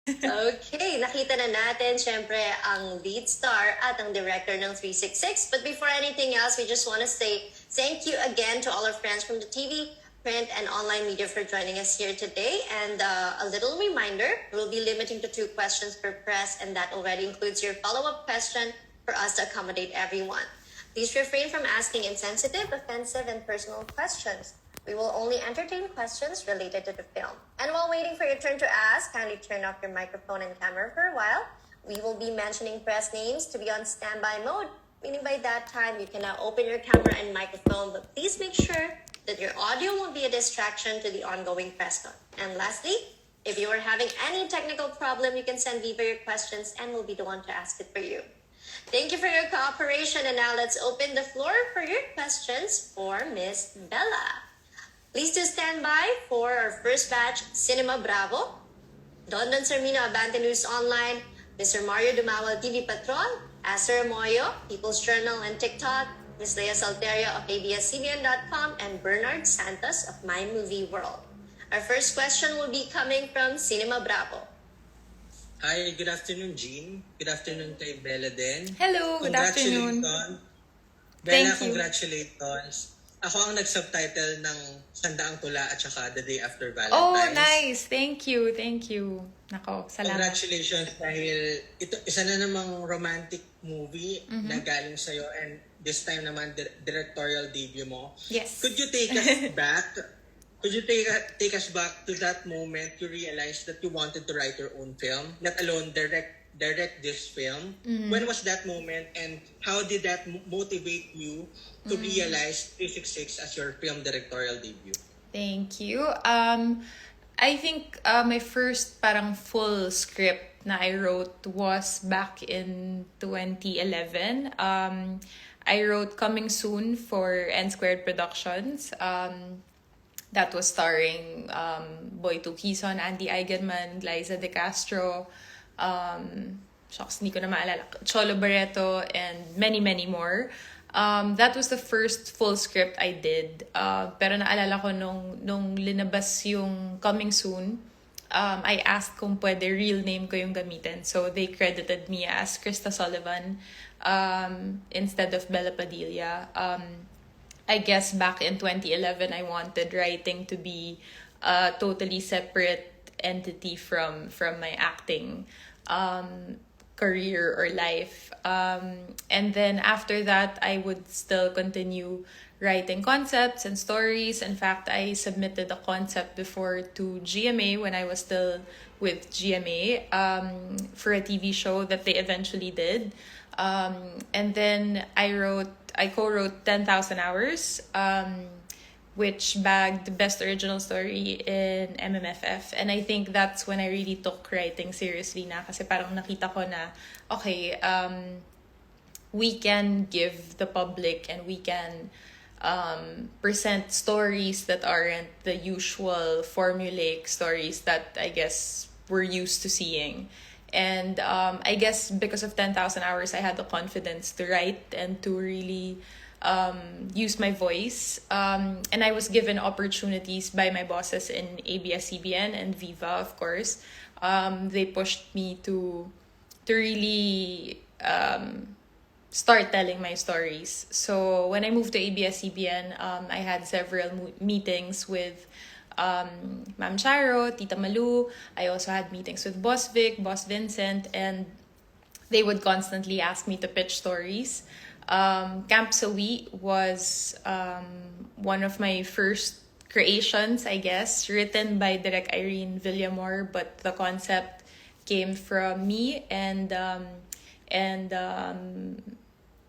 Okay, nakita na natin, syempre, ang lead star at ang director ng 366. But before anything else, we just want to say thank you again to all our friends from the TV, print, and online media for joining us here today. And a little reminder, we'll be limiting to 2 questions per press, and that already includes your follow-up question for us to accommodate everyone. Please refrain from asking insensitive, offensive, and personal questions. We will only entertain questions related to the film. And while waiting for your turn to ask, kindly turn off your microphone and camera for a while. We will be mentioning press names to be on standby mode, meaning by that time you can now open your camera and microphone, but please make sure that your audio won't be a distraction to the ongoing press con. And lastly, if you are having any technical problem, you can send Viva your questions and we'll be the one to ask it for you. Thank you for your cooperation, and now let's open the floor for your questions for Miss Bella. Please do stand by for our first batch, Cinema Bravo, Don Sermino Abante News Online, Mr. Mario Dumawal TV Patron, Acer Moyo, People's Journal and TikTok, Ms. Lea Salteria of ABS-CBN.com, and Bernard Santos of My Movie World. Our first question will be coming from Cinema Bravo. Hi, good afternoon, Jean. Good afternoon kay Bella din. Hello, good afternoon. Bella, Thank you. congratulations. Ako ang nag-subtitle ng Sandaang Tula at saka The Day After Oh, Valentine's. nice. Thank you. Nako, salamat. Congratulations dahil ito isa na namang romantic movie na galing sa'yo, and this time naman directorial debut mo. Yes. Could you take us back? Could you take us back to that moment you realized that you wanted to write your own film, not alone direct this film? When was that moment, and how did that motivate you to realize 366 as your film directorial debut? Thank you. I think my first parang full script na I wrote was back in 2011. I wrote Coming Soon for N Squared Productions. That was starring Boy Tukison, Andy Eigenman, Liza De Castro, shocks, hindi ko na maalala, Cholo Barreto, and many, many more. That was the first full script I did. Pero naalala ko nung linabas yung Coming Soon, I asked kung pwede real name ko yung gamitin. So they credited me as Krista Sullivan instead of Bela Padilla. I guess back in 2011, I wanted writing to be a totally separate entity from my acting career or life. And then after that, I would still continue writing concepts and stories. In fact, I submitted a concept before to GMA when I was still with GMA for a TV show that they eventually did. And then I co-wrote 10,000 Hours, which bagged Best Original Story in MMFF. And I think that's when I really took writing seriously na, kasi parang nakita ko na, okay, we can give the public and we can present stories that aren't the usual formulaic stories that I guess we're used to seeing. And I guess because of 10,000 Hours, I had the confidence to write and to really use my voice. And I was given opportunities by my bosses in ABS-CBN and Viva, of course. They pushed me to really start telling my stories. So when I moved to ABS-CBN, I had several meetings with Ma'am Charo, Tita Malu. I also had meetings with Boss Vic, Boss Vincent, and they would constantly ask me to pitch stories. Camp Sawi was one of my first creations, I guess, written by Direk Irene Villamor, but the concept came from me, and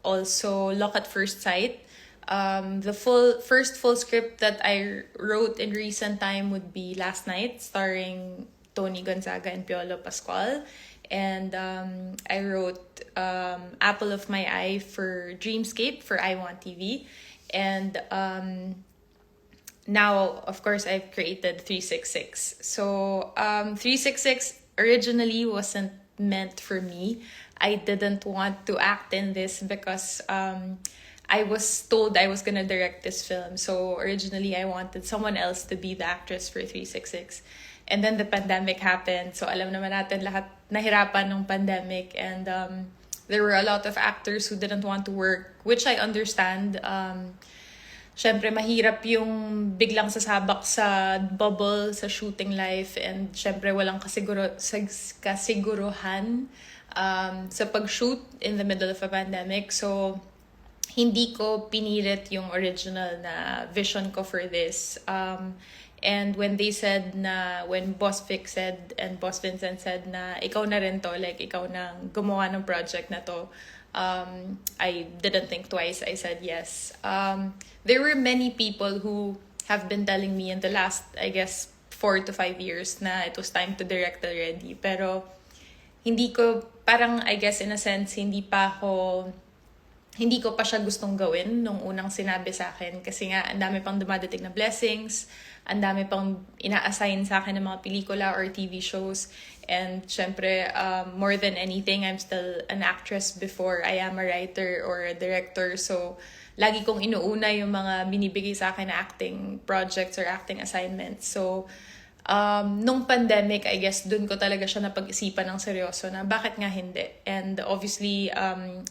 also Look at First Sight. The first full script that I wrote in recent time would be Last Night, starring Tony Gonzaga and Piolo Pascual. And I wrote Apple of My Eye for Dreamscape for I Want TV. And now, of course, I've created 366. So 366 originally wasn't meant for me. I didn't want to act in this because I was told I was going to direct this film. So originally I wanted someone else to be the actress for 366. And then the pandemic happened. So alam naman natin lahat nahirapan ng pandemic. And there were a lot of actors who didn't want to work, which I understand. Syempre, mahirap yung biglang sasabak sa bubble, sa shooting life, and syempre, walang kasiguruhan sa pag-shoot in the middle of a pandemic. So, hindi ko pinilit yung original na vision ko for this. And when they said na, when Boss Vic said, and Boss Vincent said na, ikaw na rin to, like, ikaw nang gumawa ng project na to, I didn't think twice. I said yes. There were many people who have been telling me in the last, I guess, 4 to 5 years na it was time to direct already. Pero hindi ko, parang I guess in a sense, hindi ko pa siya gustong gawin nung unang sinabi sa akin. Kasi nga, ang dami pang dumadating na blessings, ang dami pang ina-assign sa akin ng mga pelikula or TV shows. And syempre, more than anything, I'm still an actress before I am a writer or a director. So, lagi kong inuuna yung mga binibigay sa akin na acting projects or acting assignments. So, nung pandemic, I guess, dun ko talaga siya napag-isipan ng seryoso na bakit nga hindi. And obviously,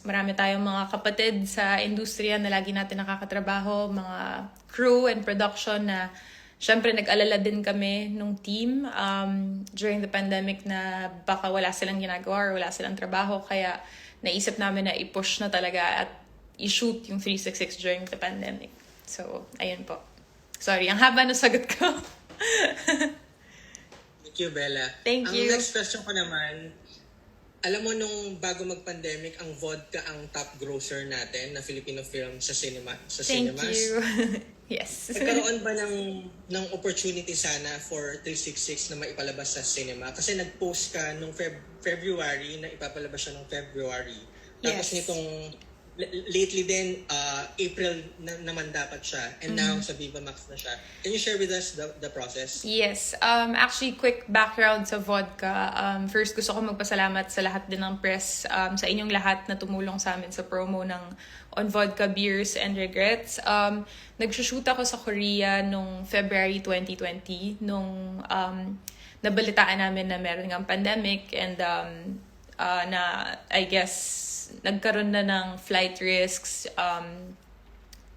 marami tayong mga kapatid sa industriya na lagi natin nakakatrabaho, mga crew and production na syempre, nag-alala din kami nung team during the pandemic na baka wala silang ginagawa or wala silang trabaho. Kaya naisip namin na i-push na talaga at i-shoot yung 366 during the pandemic. So, ayun po. Sorry, ang haba ng sagot ko. Thank you, Bella. Thank you. Ang next question ko naman, alam mo nung bago mag-pandemic, ang vodka ang top grosser natin na Filipino film sa cinemas. Thank you. Yes. Nagkaroon ba ng opportunity sana for 366 na maipalabas sa cinema? Kasi nag-post ka nung February na ipapalabas siya nung February. Tapos Yes. nitong lately din, April naman dapat siya. And now, sa Viva Max na siya. Can you share with us the process? Yes. Actually, quick background sa vodka. First, gusto ko magpasalamat sa lahat din ng press, sa inyong lahat na tumulong sa amin sa promo ng On Vodka Beers and Regrets. Nagsushoot ako sa Korea nung February 2020, nung nabalitaan namin na meron ng pandemic and na, I guess, nagkaroon na ng flight risks,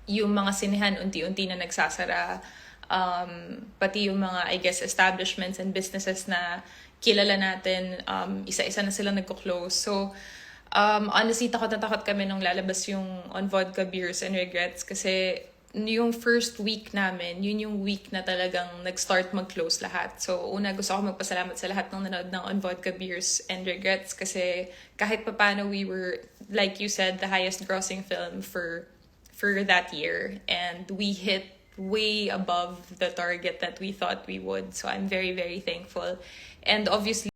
yung mga sinehan unti-unti na nagsasara, pati yung mga, I guess, establishments and businesses na kilala natin, isa-isa na sila nagko-close. So, honestly, takot na takot kami nung lalabas yung On Vodka Beers and Regrets kasi yung first week namin, yun yung week na talagang nag-start mag-close lahat. So, una gusto ko magpasalamat sa lahat ng nanood ng On Vodka Beers and Regrets kasi kahit papano we were, like you said, the highest grossing film for that year. And we hit way above the target that we thought we would. So, I'm very, very thankful. And obviously,